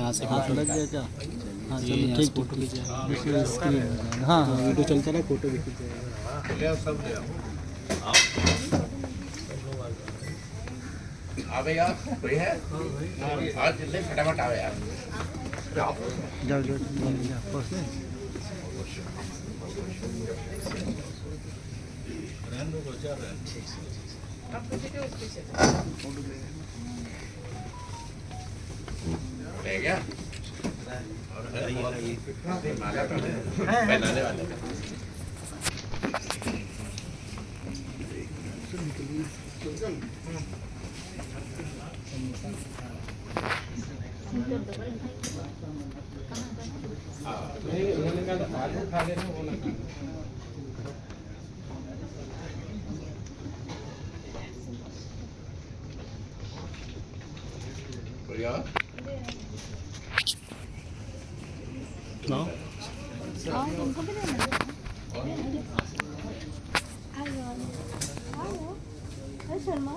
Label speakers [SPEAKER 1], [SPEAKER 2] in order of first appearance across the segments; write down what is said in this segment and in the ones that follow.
[SPEAKER 1] यहाँ से
[SPEAKER 2] हाथ लग गया क्या? हाँ
[SPEAKER 1] ये
[SPEAKER 2] चलो
[SPEAKER 1] यहाँ
[SPEAKER 2] ठीक
[SPEAKER 1] से फोटो खींच
[SPEAKER 2] ठीक। हाँ हाँ वीडियो चलता रहा, फोटो भी खींच जाएगा।
[SPEAKER 3] आवे यार कोई है आज जल्दी फटाफट आवे यार
[SPEAKER 2] जाओ जाओ जाओ बस नहीं।
[SPEAKER 3] ले गया पहनाने वाले बढ़िया
[SPEAKER 1] नो
[SPEAKER 4] तुमको भी देना है शर्मा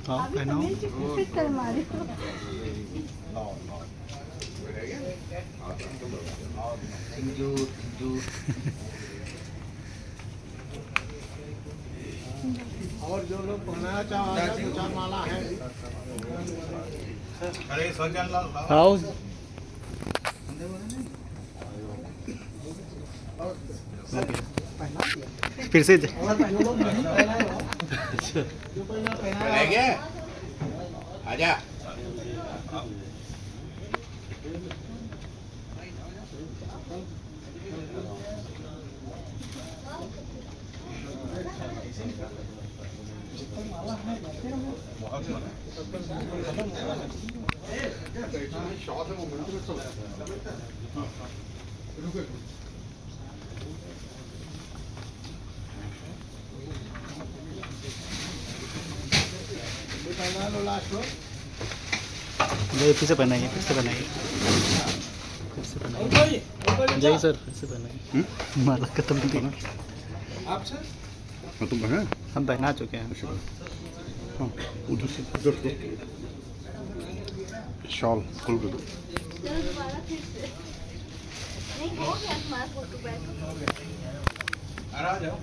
[SPEAKER 1] हाँ पहनाओ।
[SPEAKER 4] फिट कर मारे
[SPEAKER 2] और जो लोग पहनाना चाह माला है
[SPEAKER 3] अरे सजन लाल
[SPEAKER 1] आओ फिर से
[SPEAKER 3] ले गया आजा
[SPEAKER 1] फिर से पहनाइए फिर से पहनाइए फिर से पहनाइए जय सर फिर से पहनाइए माला खत्म थी ना
[SPEAKER 2] आप सर
[SPEAKER 5] तुम पहना
[SPEAKER 1] हम पहना चुके हैं
[SPEAKER 5] हाँ उधर से शॉल खोल के दो
[SPEAKER 4] चलो दोबारा फिर से नहीं हो गया तुम्हारा फोटो बैठ
[SPEAKER 3] आ जाओ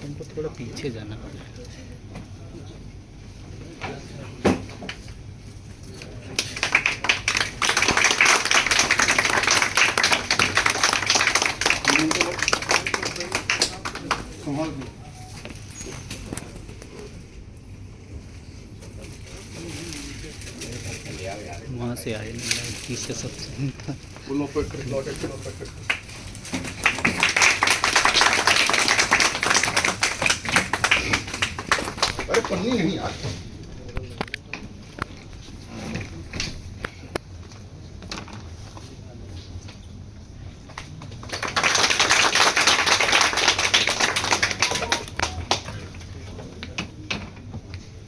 [SPEAKER 1] तुमको थोड़ा पीछे जाना पड़ेगा। वहाँ से आए पीछे सबसे
[SPEAKER 5] अरे पन्नी नहीं यार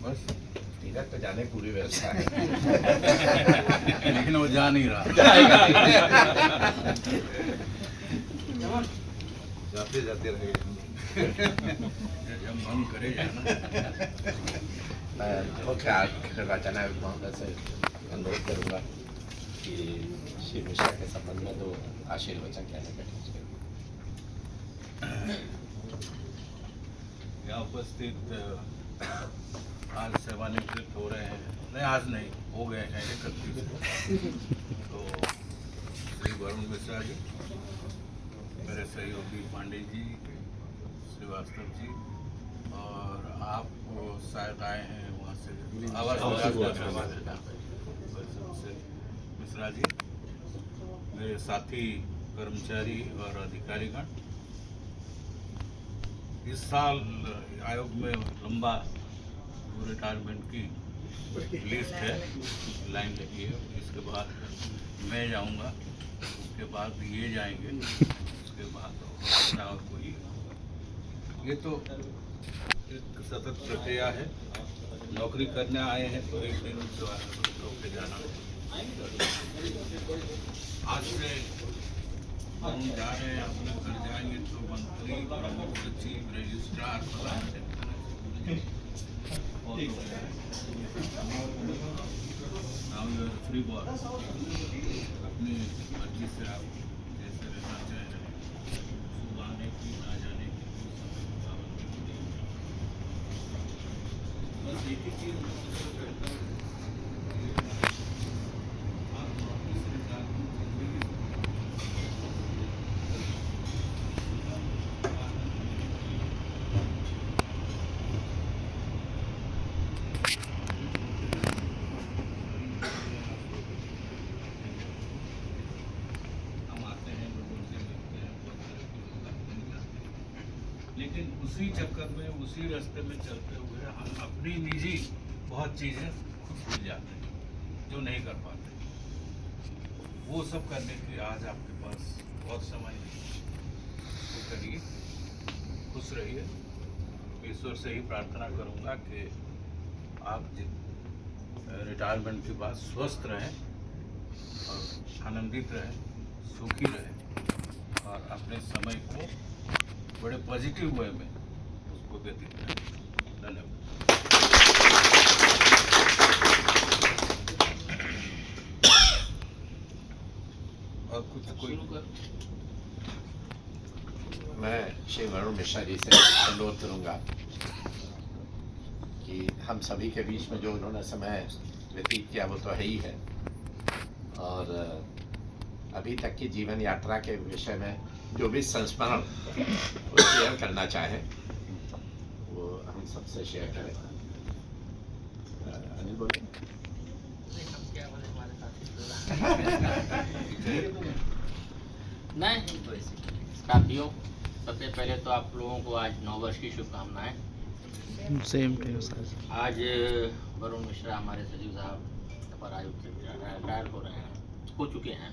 [SPEAKER 3] बस तीरथ तो जाने पूरी व्यवस्था है
[SPEAKER 5] लेकिन वो जा नहीं रहा
[SPEAKER 3] जाते जाते रहे
[SPEAKER 5] जब मन करे जाना
[SPEAKER 3] मैं मुख्य निर्वाचन आयोग महोदय से अनुरोध करूंगा कि श्री मिश्रा के संबंध में दो आशीर्वचन कहने का
[SPEAKER 5] यहाँ उपस्थित आज सेवानिवृत्त हो रहे हैं नहीं आज नहीं हो गए हैं 31 तो श्री वरुण मिश्रा जी मेरे सहयोगी पांडे जी श्रीवास्तव जी और आप शायद आए हैं वहाँ से आवास विभाग से मिश्रा जी, मेरे साथी कर्मचारी और अधिकारीगण, इस साल आयोग में लंबा रिटायरमेंट की लिस्ट है, लाइन लगी है। इसके बाद मैं जाऊंगा, उसके बाद ये जाएंगे, उसके बाद और कोई। ये तो एक सतत प्रक्रिया है। नौकरी करने आए हैं तो एक दिन रोक के जाना है। आज से हम जा रहे हैं, अपने घर जाएंगे तो मंत्री, प्रमुख सचिव, registrar, now you are free ball, अपनी मर्जी से आप जैसे रहना चाहें, सुबह आने की, ना जाने की कोई पाबंदी नहीं। बस एक ही चीज कहता हूँ, लेकिन उसी चक्कर में, उसी रास्ते में चलते हुए हम अपनी निजी बहुत चीज़ें खुद भूल जाते हैं जो नहीं कर पाते। वो सब करने की आज आपके पास बहुत समय नहीं, तो करिए, खुश रहिए। ईश्वर से ही प्रार्थना करूंगा कि आप रिटायरमेंट के बाद स्वस्थ रहें और आनंदित रहें, सुखी रहें और अपने समय को बड़े पॉजिटिव वे में उसको व्यतीत करें। धन्यवाद। और कुछ कोई
[SPEAKER 3] मैं श्री वरुण मिश्रा जी से अनुरोध करूंगा कि हम सभी के बीच में जो उन्होंने समय व्यतीत किया वो तो है ही है, और अभी तक की जीवन यात्रा के विषय में जो भी संस्मरण वो शेयर करना चाहें वो हम सबसे शेयर करें। अनिल बोले।
[SPEAKER 6] नहीं साथियों, सबसे पहले तो आप लोगों को आज 9 वर्ष की शुभकामनाएं।
[SPEAKER 1] Same to you sir.
[SPEAKER 6] आज वरुण मिश्रा हमारे सचिव साहब अपर आयुक्त से रिटायर हो चुके हैं।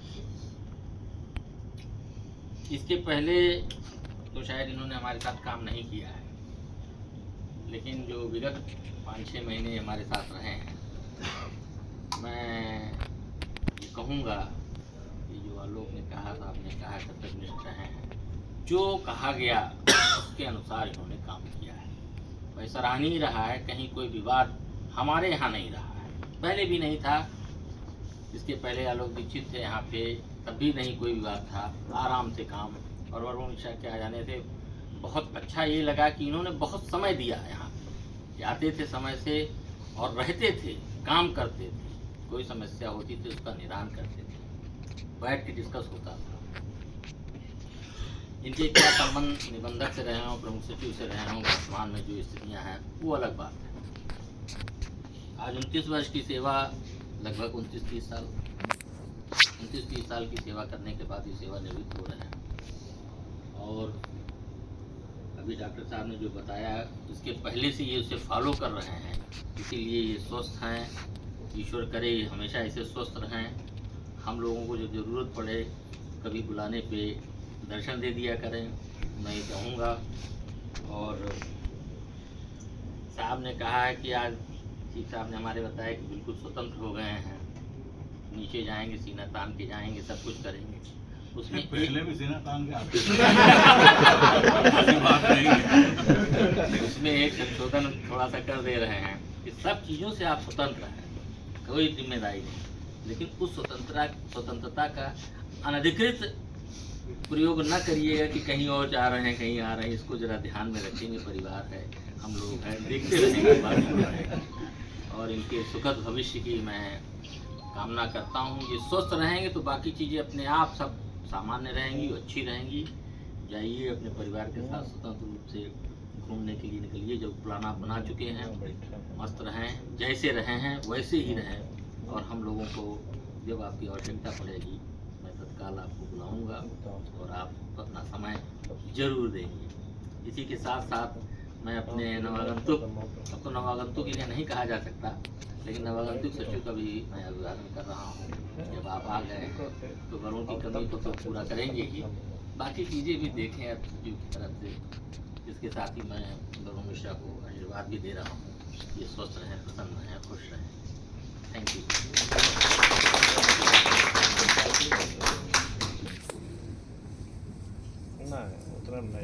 [SPEAKER 6] इसके पहले तो शायद इन्होंने हमारे साथ काम नहीं किया है, लेकिन जो विगत 5-6 महीने हमारे साथ रहे हैं, मैं ये कहूँगा कि जो आलोक ने कहा था, आपने कहा कर्तव्यनिष्ठ रहे हैं, जो कहा गया उसके अनुसार इन्होंने काम किया है। वह सराहनीय रहा है, कहीं कोई विवाद हमारे यहाँ नहीं रहा है, पहले भी नहीं था। इसके पहले आलोक दीक्षित थे यहाँ पे, तब भी नहीं कोई विवाद था, आराम से काम। और वरुण मिश्रा के आ जाने से बहुत अच्छा ये लगा कि इन्होंने बहुत समय दिया यहाँ पे, आते थे समय से और रहते थे, काम करते थे, कोई समस्या होती थी उसका निदान करते थे, बैठ के डिस्कस होता था। इनके क्या संबंध निबंधक से रहे हों, प्रमुख सचिव से रहे हों, वर्तमान में जो स्थितियाँ हैं वो अलग बात है। आज 29 वर्ष की सेवा, लगभग 29-30 साल 29-30 साल की सेवा करने के बाद ये सेवानिवृत्त हो रहे हैं। और अभी डॉक्टर साहब ने जो बताया, इसके पहले से ये उसे फॉलो कर रहे हैं, इसीलिए ये स्वस्थ हैं। ईश्वर करे हमेशा ऐसे स्वस्थ रहें। हम लोगों को जब ज़रूरत पड़े कभी बुलाने पे दर्शन दे दिया करें, मैं ये कहूँगा। और साहब ने कहा है कि आज चीफ साहब ने हमारे बताया कि बिल्कुल स्वतंत्र हो गए हैं, नीचे जाएंगे, सीना तान के जाएंगे, सब कुछ करेंगे। उसमें
[SPEAKER 5] पहले भी सीना तान के आते थे। ऐसी बात नहीं है।
[SPEAKER 6] उसमें एक संशोधन थोड़ा सा कर दे रहे हैं कि सब चीज़ों से आप स्वतंत्र हैं, कोई जिम्मेदारी नहीं, लेकिन उस स्वतंत्रता का अनधिकृत प्रयोग न करिएगा कि कहीं और जा रहे हैं, कहीं आ रहे हैं। इसको जरा ध्यान में रखेंगे, परिवार है, हम लोग हैं, देखते रहेंगे, बात रहेगा। और इनके सुखद भविष्य की मैं कामना करता हूँ। ये स्वस्थ रहेंगे तो बाकी चीज़ें अपने आप सब सामान्य रहेंगी, अच्छी रहेंगी। जाइए अपने परिवार के साथ स्वतंत्र रूप से घूमने के लिए निकलिए, जो प्लान आप बना चुके हैं मस्त रहें, जैसे रहे हैं वैसे ही रहें, और हम लोगों को जब आपकी आवश्यकता पड़ेगी मैं तत्काल आपको बुलाऊंगा और आप अपना समय जरूर देंगे। इसी के साथ साथ मैं अपने नवागंतुक, अब तो नवागंतुक इन्हें नहीं कहा जा सकता, लेकिन नवागंतुक सचिव का भी मैं अभिवादन कर रहा हूँ। जब आप आ गए तो घरों की कमी को तो पूरा करेंगे ही, बाकी चीज़ें भी देखें आप सचिव की तरफ से। इसके साथ ही मैं गौरव मिश्रा को आशीर्वाद भी दे रहा हूँ, ये स्वस्थ रहें, प्रसन्न रहें, खुश रहें। Thank you.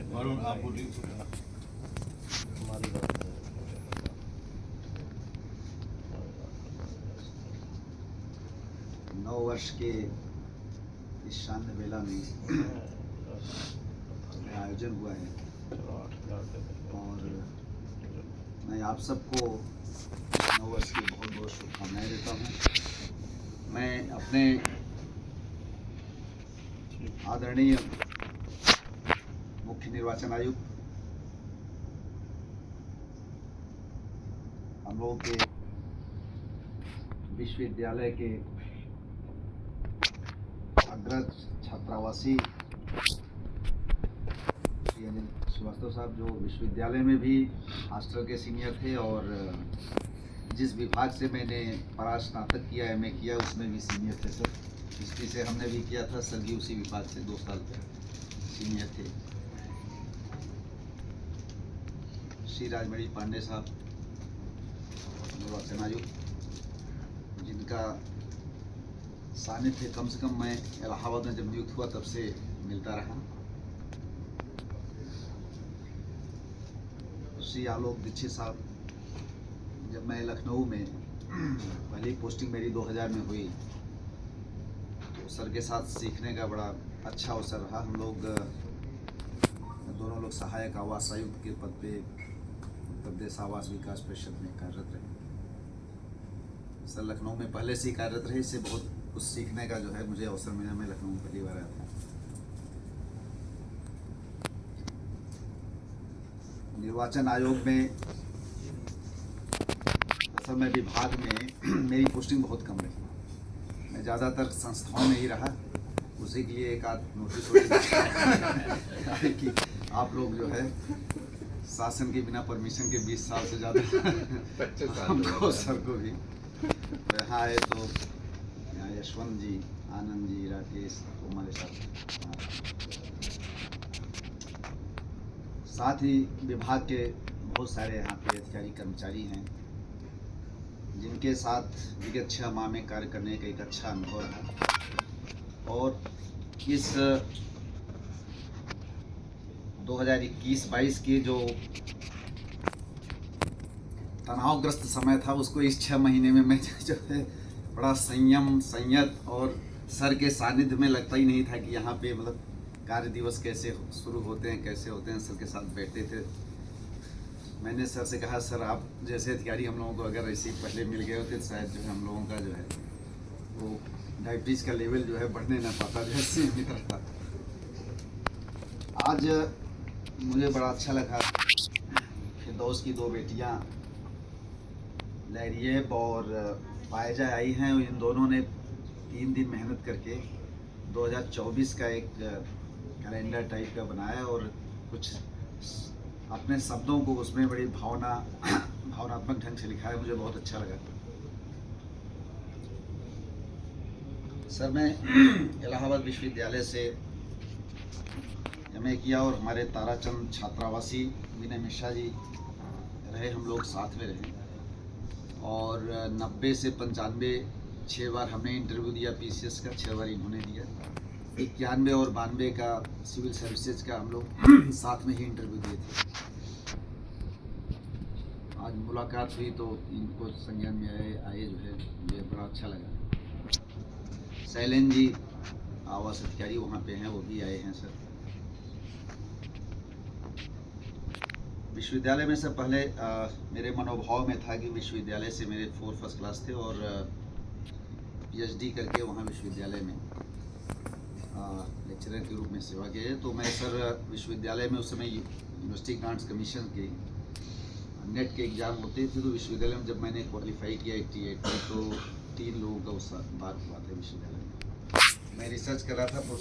[SPEAKER 5] वरुण आप बोलिए।
[SPEAKER 7] नौ वर्ष के इस शांत मेला में आयोजन हुआ है और मैं आप सबको 9 वर्ष की बहुत बहुत शुभकामनाएं देता हूं। मैं अपने आदरणीय मुख्य निर्वाचन आयुक्त, हम लोगों के विश्वविद्यालय के अग्रज छात्रावासी श्री अनिल श्रीवास्तव साहब, जो विश्वविद्यालय में भी हॉस्टल के सीनियर थे और जिस विभाग से मैंने परास्नातक किया, एमए किया, उसमें भी सीनियर थे सर। हिस्ट्री से हमने भी किया था, सर भी उसी विभाग से 2 साल सीनियर थे। श्री राजमणि पांडे साहब निर्वाचन आयुक्त, जिनका सानिध्य कम से कम मैं इलाहाबाद में जब नियुक्त हुआ तब से मिलता रहा। श्री आलोक दीक्षित साहब, जब मैं लखनऊ में पहली पोस्टिंग मेरी 2000 में हुई तो सर के साथ सीखने का बड़ा अच्छा अवसर रहा। हम लोग दोनों लोग सहायक आवास आयुक्त के पद पे उत्तर प्रदेश आवास विकास परिषद में कार्यरत रहे। सर लखनऊ में पहले से ही कार्यरत रहे, इससे बहुत कुछ सीखने का जो है मुझे अवसर मिला। मैं लखनऊ में पहली बार आया था। निर्वाचन आयोग में असल में विभाग में मेरी पोस्टिंग बहुत कम रही। मैं ज़्यादातर संस्थाओं में ही रहा, उसी के लिए एक आध नोटिस कि आप लोग जो है शासन के बिना परमिशन के 20 साल से ज़्यादा हमको सर को भी यहाँ आए तो यहाँ यशवंत जी, आनंद जी, राकेश हमारे साथ ही विभाग के बहुत सारे यहाँ पे अधिकारी कर्मचारी हैं जिनके साथ विगत 6 माह में कार्य करने का एक अच्छा अनुभव रहा। और इस 2021-22 के जो तनावग्रस्त समय था उसको इस 6 महीने में मैं जो है बड़ा संयम, संयत और सर के सानिध्य में लगता ही नहीं था कि यहाँ पे मतलब कार्य दिवस कैसे शुरू होते हैं, कैसे होते हैं। सर के साथ बैठते थे। मैंने सर से कहा, सर आप जैसे अधिकारी हम लोगों को अगर ऐसे पहले मिल गए होते तो शायद जो है हम लोगों का जो है वो डायबिटीज़ का लेवल जो है बढ़ने ना पाता, जैसे मित्र था। आज मुझे बड़ा अच्छा लगा। फिरदौस की 2 बेटियाँ लहरियब और पायजा आई हैं। इन दोनों ने 3 दिन मेहनत करके 2024 का एक कैलेंडर टाइप का बनाया और कुछ अपने शब्दों को उसमें बड़ी भावनात्मक ढंग से लिखा है। मुझे बहुत अच्छा लगा। सर मैं इलाहाबाद विश्वविद्यालय से एमए किया और हमारे ताराचंद छात्रावासी विनय मिश्रा जी रहे, हम लोग साथ में रहे और 90 से 95 6 बार हमने इंटरव्यू दिया पीसीएस का, 6 बार इन्होंने दिया। 91 और 92 का सिविल सर्विसेज का हम लोग साथ में ही इंटरव्यू दिए थे। आज मुलाकात हुई तो इनको संज्ञान में आए जो है मुझे बड़ा अच्छा लगा। शैलेंद्र जी आवास अधिकारी वहाँ पे हैं, वो भी आए हैं सर। विश्वविद्यालय में से पहले मेरे मनोभाव में था कि विश्वविद्यालय से मेरे 4 फर्स्ट क्लास थे और पीएचडी करके वहाँ विश्वविद्यालय में लेक्चरर के रूप में सेवा किया। तो मैं सर विश्वविद्यालय में उस समय यूनिवर्सिटी ग्रांट्स कमीशन के नेट के एग्ज़ाम होते थे, तो विश्वविद्यालय में जब मैंने क्वालिफाई किया 88 में, तो 3 लोगों का उस बार हुआ था विश्वविद्यालय में। मैं रिसर्च कर रहा था